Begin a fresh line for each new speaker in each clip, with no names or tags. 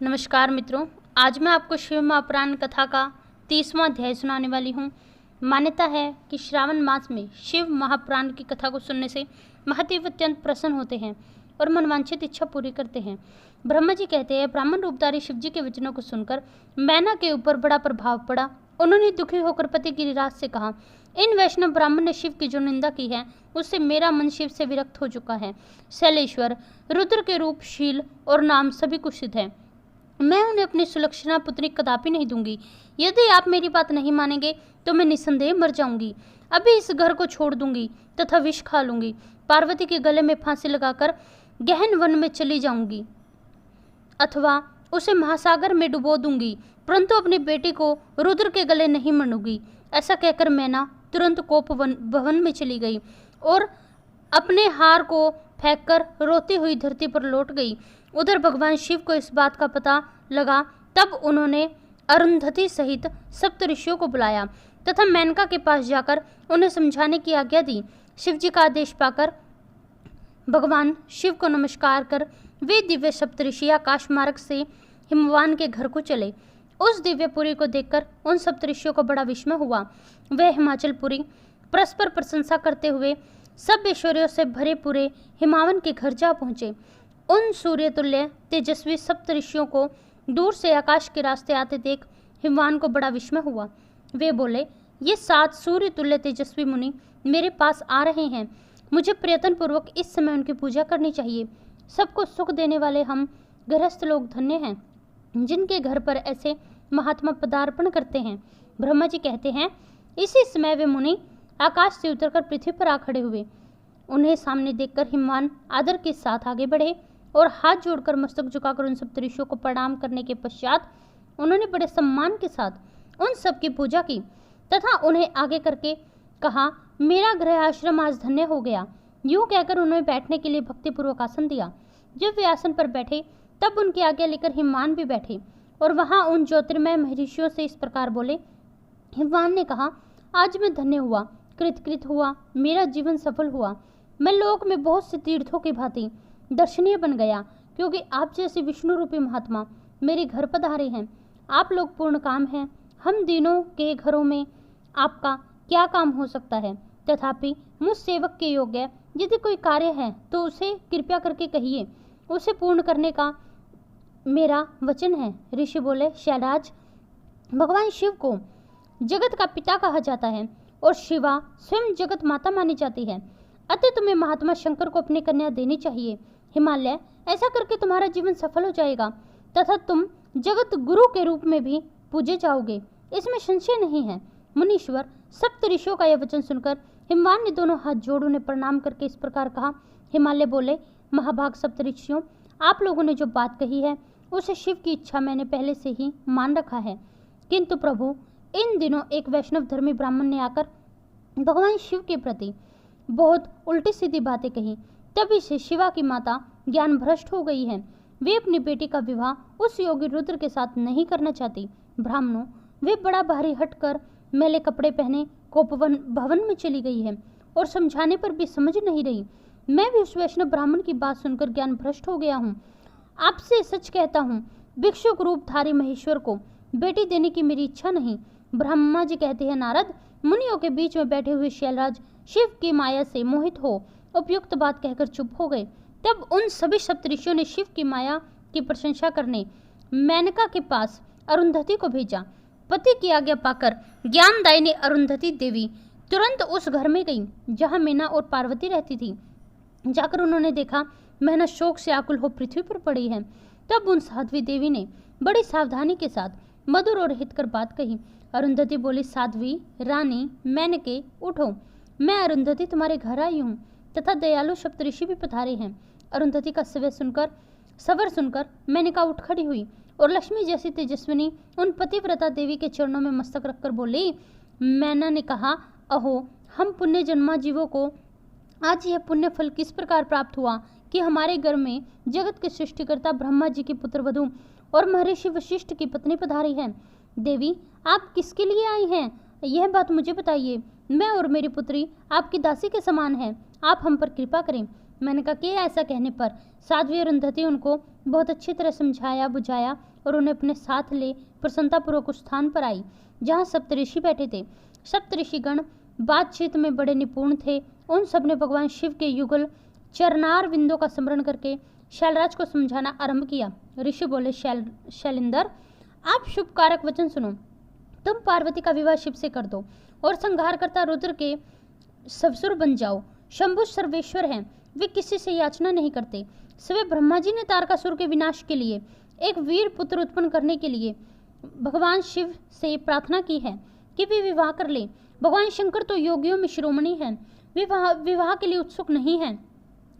नमस्कार मित्रों, आज मैं आपको शिव महापुराण कथा का 30वां अध्याय सुनाने वाली हूँ। मान्यता है कि श्रावण मास में शिव महापुराण की कथा को सुनने से महादेव अत्यंत प्रसन्न होते हैं और मनवांछित इच्छा पूरी करते हैं। ब्रह्मा जी कहते हैं, ब्राह्मण रूपधारी शिव जी के वचनों को सुनकर मैना के ऊपर बड़ा प्रभाव पड़ा। उन्होंने दुखी होकर पति गिरिराज से कहा, इन वैष्णव ब्राह्मण ने शिव की जो निंदा की है उससे मेरा मन शिव से विरक्त हो चुका है। शैलेश्वर, रुद्र के रूप, शील और नाम सभी कुछ सिद्ध है। मैं उन्हें अपनी सुलक्षणा पुत्री कदापि नहीं दूंगी। यदि आप मेरी बात नहीं मानेंगे तो मैं निसंदेह मर जाऊंगी। अभी इस घर को छोड़ दूंगी तथा विष खा लूंगी। पार्वती के गले में फांसी लगाकर गहन वन में चली जाऊंगी अथवा उसे महासागर में डुबो दूंगी, परंतु अपनी बेटी को रुद्र के गले नहीं मरूंगी। ऐसा कहकर मैना तुरंत कोप भवन में चली गई और अपने हार को फेंककर रोती हुई धरती पर लौट गई। उधर भगवान शिव को इस बात का पता लगा, तब उन्होंने अरुंधति सहित सप्त ऋषियों को बुलाया तथा मेनका के पास जाकर उन्हें समझाने की आज्ञा दी। शिव जी का आदेश पाकर भगवान शिव को नमस्कार कर वे दिव्य सप्तऋषि आकाश मार्ग से हिमवान के घर को चले। उस दिव्यपुरी को देखकर उन सप्तऋषियों को बड़ा विस्मय हुआ। वे हिमाचलपुरी परस्पर प्रशंसा करते हुए सब ऐश्वर्यों से भरे पूरे हिमावन के घर जा पहुंचे। उन सूर्य तुल्य तेजस्वी सप्तऋषियों को दूर से आकाश के रास्ते आते देख हिमवान को बड़ा विस्मय हुआ। वे बोले, ये 7 सूर्य तुल्य तेजस्वी मुनि मेरे पास आ रहे हैं। मुझे प्रयत्न पूर्वक इस समय उनकी पूजा करनी चाहिए। सबको सुख देने वाले हम गृहस्थ लोग धन्य हैं, जिनके घर पर ऐसे महात्मा पदार्पण करते हैं। ब्रह्मा जी कहते हैं, इसी समय वे मुनि आकाश से उतरकर पृथ्वी पर आ खड़े हुए। उन्हें सामने देखकर हिमवान आदर के साथ आगे बढ़े और हाथ जोड़कर मस्तक झुकाकर उन सप्तऋषियों को प्रणाम करने के पश्चात उन्होंने बड़े सम्मान के साथ उन सब की पूजा की तथा उन्हें आगे करके कहा, मेरा गृह आश्रम आज धन्य हो गया। यूं कहकर उन्हें बैठने के लिए भक्तिपूर्वक आसन दिया। जब वे आसन पर बैठे तब उनकी आज्ञा लेकर हिमवान भी बैठे और वहां उन ज्योतिर्मय महर्षियों से इस प्रकार बोले। हिमवान ने कहा, आज मैं धन्य हुआ, कृतकृत हुआ, मेरा जीवन सफल हुआ। मैं लोक में बहुत से तीर्थों की भांति दर्शनीय बन गया, क्योंकि आप जैसे विष्णु रूपी महात्मा मेरे घर पधारे हैं। आप लोग पूर्ण काम हैं। हम दीनों के घरों में आपका क्या काम हो सकता है? तथापि मुझ सेवक के योग्य यदि कोई कार्य है तो उसे कृपया करके कहिए, उसे पूर्ण करने का मेरा वचन है। ऋषि बोले, शैलराज, भगवान शिव को जगत का पिता कहा जाता है और शिवा स्वयं जगत माता मानी जाती है। अतः तुम्हें महात्मा शंकर को अपनी कन्या देनी चाहिए। हिमालय, ऐसा करके तुम्हारा जीवन सफल हो जाएगा तथा तुम जगत गुरु के रूप में भी पूजे जाओगे, इसमें संशय नहीं है। मुनीश्वर, सप्त ऋषियों का यह वचन सुनकर हिमवान ने दोनों हाथ जोड़ उन्हें प्रणाम करके इस प्रकार कहा। हिमालय बोले, महाभाग सप्त ऋषियों, आप लोगों ने जो बात कही है उसे शिव की इच्छा मैंने पहले से ही मान रखा है, किंतु प्रभु, इन दिनों एक वैष्णव धर्मी ब्राह्मण ने आकर भगवान शिव के प्रति बहुत उल्टी सीधी बातें कही। तभी से शिवा की माता ज्ञान भ्रष्ट हो गई है। वे अपनी बेटी का विवाह उस योगी रुद्र के साथ नहीं करना चाहती। ब्राह्मणों, वे बड़ा भारी हटकर मैले कपड़े पहने कोपवन भवन में चली गई है और समझाने पर भी समझ नहीं रही। मैं भी उस वैष्णव ब्राह्मण की बात सुनकर ज्ञान भ्रष्ट हो गया हूँ। आपसे सच कहता हूँ, भिक्षुक रूपधारी महेश्वर को बेटी देने की मेरी इच्छा नहीं। ब्रह्मा जी कहते हैं, नारद, मुनियों के बीच में बैठे हुए शैलराज शिव की माया से मोहित हो उपयुक्त बात कहकर चुप हो गए। तब उन सभी सप्तऋषियों ने शिव की माया की प्रशंसा करने मेनका के पास अरुंधति को भेजा। पति की आज्ञा पाकर ज्ञानदायिनी अरुंधति देवी तुरंत उस घर में गई जहां मीना और पार्वती रहती थी। जाकर उन्होंने देखा मेना शोक से आकुल हो पृथ्वी पर पड़ी है। तब उन साध्वी देवी ने बड़ी सावधानी के साथ मधुर और हितकर बात कही। अरुंधति बोली, साध्वी रानी मेनके, उठो, मैं अरुंधति तुम्हारे घर आई हूँ तथा दयालु सप्तऋषि भी पधारे हैं। अरुंधति का सवर सुनकर मेनका उठ खड़ी हुई और लक्ष्मी जैसी तेजस्विनी उन पतिव्रता देवी के चरणों में मस्तक रखकर बोली। मैना ने कहा, अहो, हम पुण्य जन्मा जीवों को आज यह पुण्य फल किस प्रकार प्राप्त हुआ कि हमारे घर में जगत के सृष्टिकर्ता ब्रह्मा जी की पुत्र वधु और महर्षि वशिष्ठ की पत्नी पधारी है। देवी, आप किसके लिए आई हैं? यह बात मुझे बताइए। मैं और मेरी पुत्री आपकी दासी के समान है। आप हम पर कृपा करें। मेनका के ऐसा कहने पर साध्वी अरुंधति उनको बहुत अच्छी तरह समझाया बुझाया और उन्हें अपने साथ ले प्रसन्नतापूर्वक उस स्थान पर आई जहाँ सप्तऋषि बैठे थे। सप्तऋषिगण बातचीत में बड़े निपुण थे। उन सब ने भगवान शिव के युगल चरनार बिंदों का स्मरण करके शैलराज को समझाना आरंभ किया। ऋषि बोले, शैलेंद्र, आप शुभ कारक वचन सुनो। तुम पार्वती का विवाह शिव से कर दो और संहारकर्ता रुद्र के ससुर बन जाओ। शंभु सर्वेश्वर हैं, वे किसी से याचना नहीं करते। स्वयं ब्रह्मा जी ने तारकासुर के विनाश के लिए एक वीर पुत्र उत्पन्न करने के लिए भगवान शिव से प्रार्थना की है कि वे विवाह कर ले। भगवान शंकर तो योगियों में शिरोमणि हैं, विवाह के लिए उत्सुक नहीं हैं।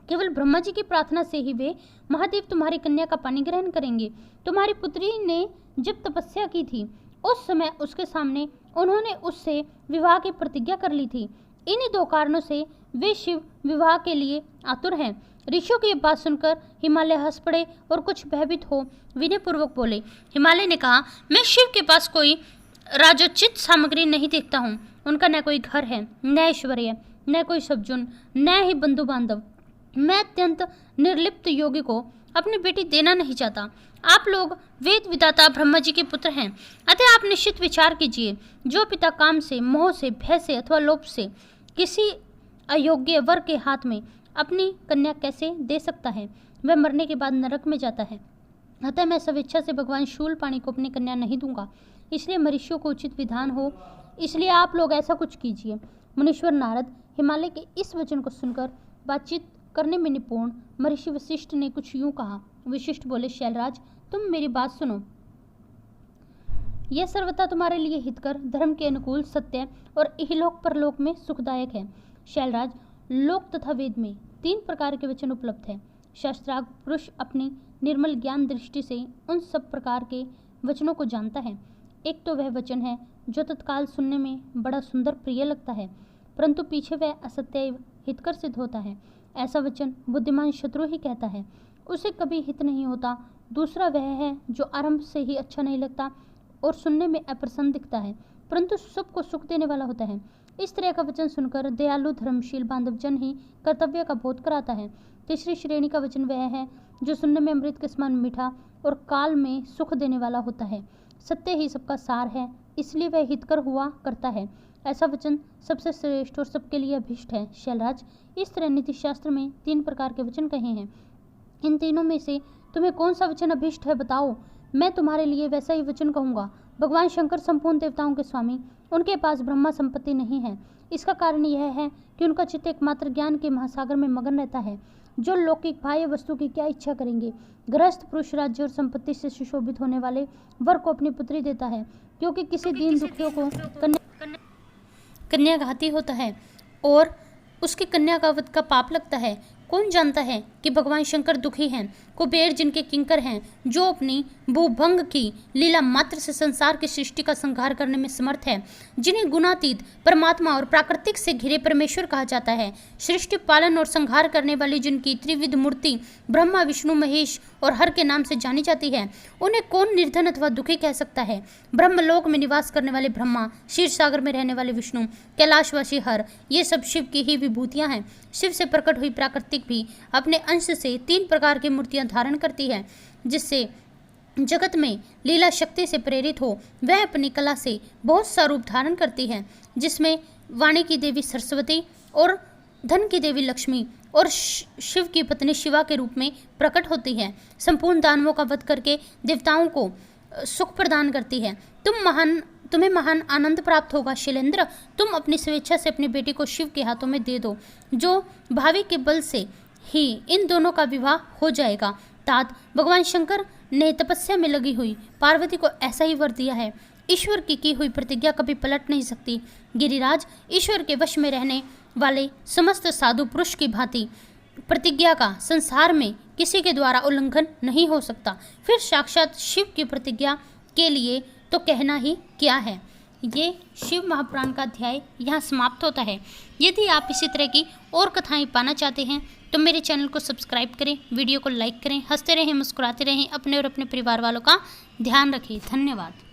केवल ब्रह्मा जी की प्रार्थना से ही वे महादेव तुम्हारी कन्या का पानी ग्रहण करेंगे। तुम्हारी पुत्री ने जब तपस्या की थी उस समय उसके सामने उन्होंने उससे विवाह की प्रतिज्ञा कर ली थी। इन्हीं दो कारणों से वे शिव विवाह के लिए आतुर हैं। ऋषियों की बात सुनकर हिमालय हंस पड़े और कुछ भयभीत हो विनयपूर्वक बोले। हिमालय ने कहा, मैं शिव के पास कोई राजोचित सामग्री नहीं देखता हूँ। उनका न कोई घर है, न ऐश्वर्य, न कोई सज्जन, न ही बंधु बांधव। मैं अत्यंत निर्लिप्त योगी को अपनी बेटी देना नहीं चाहता। आप लोग वेद विदाता ब्रह्मा जी के पुत्र हैं, अतः आप निश्चित विचार कीजिए। जो पिता काम से, मोह से, भय से अथवा लोभ से किसी अयोग्य वर के हाथ में अपनी कन्या कैसे दे सकता है, वह मरने के बाद नरक में जाता है। अतः मैं स्वेच्छा से भगवान शूलपाणी को अपनी कन्या नहीं दूंगा। इसलिए मनुष्यों को उचित विधान हो, इसलिए आप लोग ऐसा कुछ कीजिए। मुनीश्वर नारद हिमालय के इस वचन को सुनकर बातचीत करने में निपुण महर्षि वशिष्ठ ने कुछ यूं कहा। वशिष्ठ बोले, शैलराज, तुम मेरी बात सुनो। यह सर्वथा तुम्हारे लिए हितकर, धर्म के अनुकूल, सत्य और इहलोक परलोक में सुखदायक है। शैलराज, लोक तथा वेद में 3 प्रकार के वचन उपलब्ध है। शास्त्रार्थ पुरुष अपनी निर्मल ज्ञान दृष्टि से उन सब प्रकार के वचनों को जानता है। एक तो वह वचन है जो तत्काल सुनने में बड़ा सुंदर प्रिय लगता है, परंतु पीछे वह असत्य एवं हितकर सिद्ध होता है। ऐसा वचन बुद्धिमान शत्रु ही कहता है, उसे कभी हित नहीं होता। दूसरा वह है जो आरंभ से ही अच्छा नहीं लगता और सुनने में अप्रसन्न दिखता है, परंतु सबको सुख देने वाला होता है। इस तरह का वचन सुनकर दयालु धर्मशील बांधवजन ही कर्तव्य का बोध कराता है। तीसरी श्रेणी का वचन वह है जो सुनने में अमृत के समान मीठा और काल में सुख देने वाला होता है। सत्य ही सबका सार है, इसलिए वह हितकर हुआ करता है। ऐसा वचन सबसे श्रेष्ठ और सबके लिए अभीष्ट है। शैलराज, इस तरह नीति शास्त्र में 3 प्रकार के वचन कहे हैं। इन तीनों में से तुम्हें कौन सा वचन अभीष्ट है, बताओ। मैं तुम्हारे लिए वैसा ही वचन कहूँगा। भगवान शंकर संपूर्ण देवताओं के स्वामी, उनके पास ब्रह्मा संपत्ति नहीं है। इसका कारण यह है कि उनका चित्त एकमात्र ज्ञान के महासागर में मगन रहता है। जो लौकिक बाह्य वस्तु की क्या इच्छा करेंगे। गृहस्थ पुरुष राज्य और संपत्ति से सुशोभित होने वाले वर को अपनी पुत्री देता है, क्योंकि किसी दीन दुखियों को कन्या घाती होता है और उसकी कन्या का वध का पाप लगता है। कौन जानता है कि भगवान शंकर दुखी हैं। कुबेर जिनके किंकर हैं, जो अपनी भूभंग की लीला मात्र से संसार की सृष्टि का संहार करने में समर्थ है, जिन्हें गुणातीत परमात्मा और प्राकृतिक से घिरे परमेश्वर कहा जाता है, सृष्टि पालन और संहार करने वाली जिनकी त्रिविध मूर्ति ब्रह्मा विष्णु महेश और हर के नाम से जानी जाती है, उन्हें कौन निर्धन अथवा दुखी कह सकता है। ब्रह्मलोक में निवास करने वाले ब्रह्मा, क्षीर सागर में रहने वाले विष्णु, कैलाशवासी हर, ये सब शिव की ही विभूतियां हैं। शिव से प्रकट हुई प्राकृतिक भी अपने अंश से 3 प्रकार की मूर्तियां धारण करती है, जिससे जगत में लीला शक्ति से प्रेरित हो वह अपनी कला से बहुत सा रूप धारण करती है, जिसमें वाणी की देवी सरस्वती और धन की देवी लक्ष्मी और शिव की पत्नी शिवा के रूप में प्रकट होती है। संपूर्ण दानवों का वध करके देवताओं को सुख प्रदान करती है। तुम्हें महान आनंद प्राप्त होगा शैलेंद्र। तुम अपनी स्वेच्छा से अपनी बेटी को शिव के हाथों में दे दो, जो भावी के बल से ही इन दोनों का विवाह हो जाएगा। तात भगवान शंकर ने तपस्या में लगी हुई पार्वती को ऐसा ही वर दिया है। ईश्वर की हुई प्रतिज्ञा कभी पलट नहीं सकती। गिरिराज, ईश्वर के वश में रहने वाले समस्त साधु पुरुष की भांति प्रतिज्ञा का संसार में किसी के द्वारा उल्लंघन नहीं हो सकता। फिर साक्षात शिव की प्रतिज्ञा के लिए तो कहना ही क्या है। ये शिव महापुराण का अध्याय यहाँ समाप्त होता है। यदि आप इसी तरह की और कथाएं पाना चाहते हैं तो मेरे चैनल को सब्सक्राइब करें, वीडियो को लाइक करें, हंसते रहें, मुस्कुराते रहें, अपने और अपने परिवार वालों का ध्यान रखें। धन्यवाद।